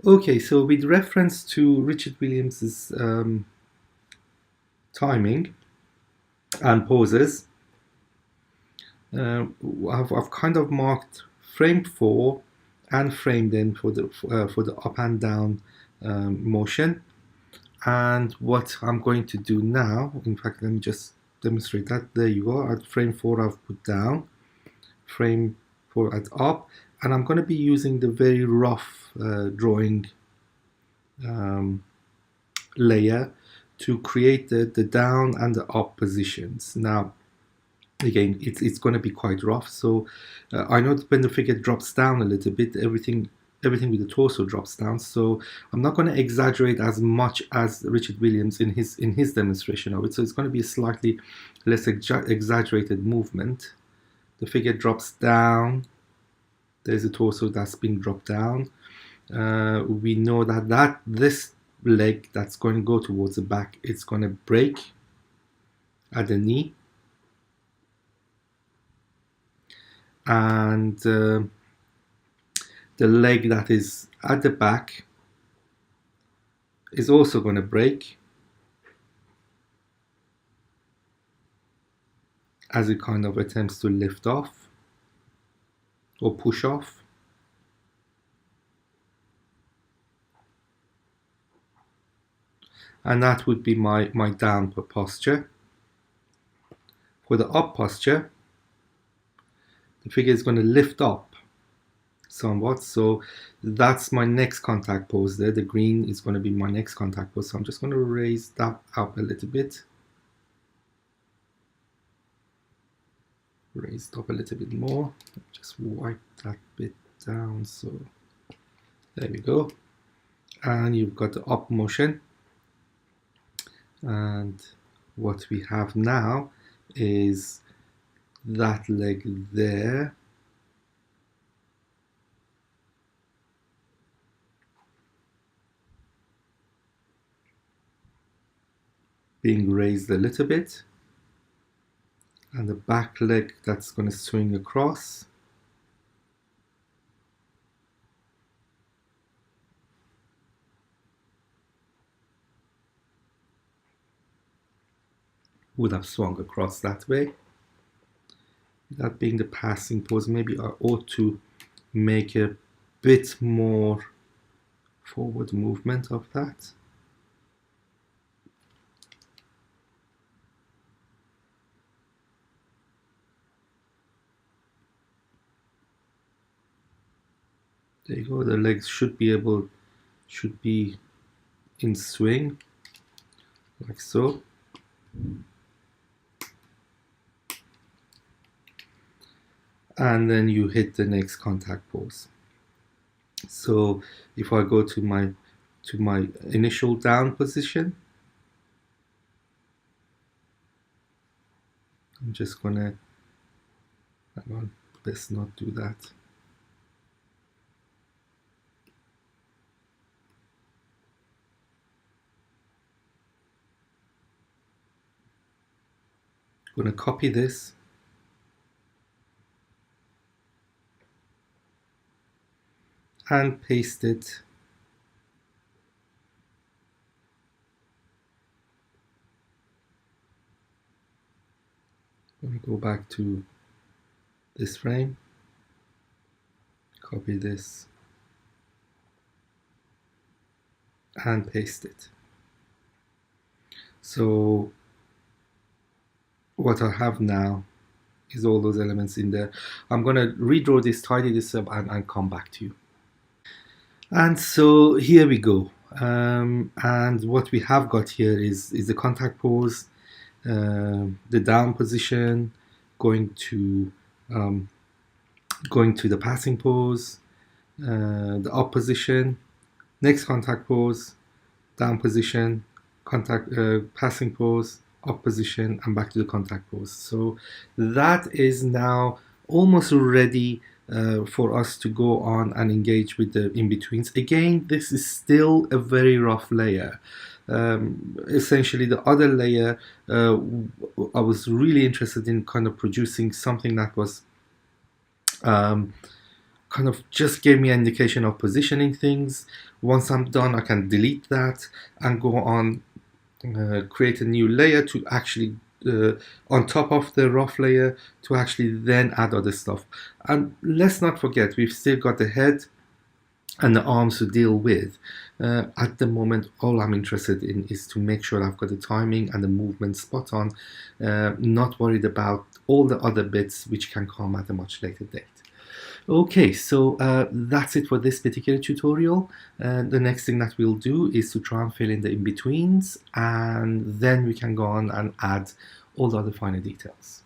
Okay, so with reference to Richard Williams's timing and poses, uh, I've kind of marked frame 4 and framed in for the up and down motion. And what I'm going to do now, in fact, let me just demonstrate that. There you go. At frame 4, I've put down, frame 4 at up, and I'm going to be using the very rough drawing um, layer to create the down and the up positions. Now, again, it's going to be quite rough. So I know that when the figure drops down a little bit, everything with the torso drops down. So I'm not going to exaggerate as much as Richard Williams in his demonstration of it. So it's going to be a slightly less exaggerated movement. The figure drops down. There's a torso that's been dropped down. We know that this leg that's going to go towards the back, it's going to break at the knee, and the leg that is at the back is also going to break as it kind of attempts to lift off or push off. And that would be my down posture. For the up posture, the figure is going to lift up somewhat. So that's my next contact pose there. The green is going to be my next contact pose. So I'm just going to raise that up a little bit. Raised up a little bit more. Just wipe that bit down. So there we go. And you've got the up motion. And what we have now is that leg there being raised a little bit, and the back leg that's going to swing across. Would have swung across that way. That being the passing pose, maybe I ought to make a bit more forward movement of that. There you go. The legs should be in swing, like so. And then you hit the next contact pose. So if I go to my initial down position, I'm just gonna, hang on, let's not do that. I'm gonna copy this and paste it I'm going to go back to this frame, copy this and paste it. So what I have now is all those elements in there. I'm going to redraw this, tidy this up, and come back to you. And so here we go. And what we have got here is the contact pose, the down position, going to the passing pose, the up position, next contact pose, down position, contact passing pose, up position, and back to the contact pose. So that is now almost ready for us to go on and engage with the in-betweens. Again, this is still a very rough layer. Essentially, the other layer, I was really interested in kind of producing something that was kind of just gave me an indication of positioning things. Once I'm done, I can delete that and go on, create a new layer to actually on top of the rough layer to actually then add other stuff. And let's not forget, we've still got the head and the arms to deal with. At the moment, all I'm interested in is to make sure I've got the timing and the movement spot on, not worried about all the other bits which can come at a much later date. Okay, so that's it for this particular tutorial. The next thing that we'll do is to try and fill in the in-betweens, and then we can go on and add all the other finer details.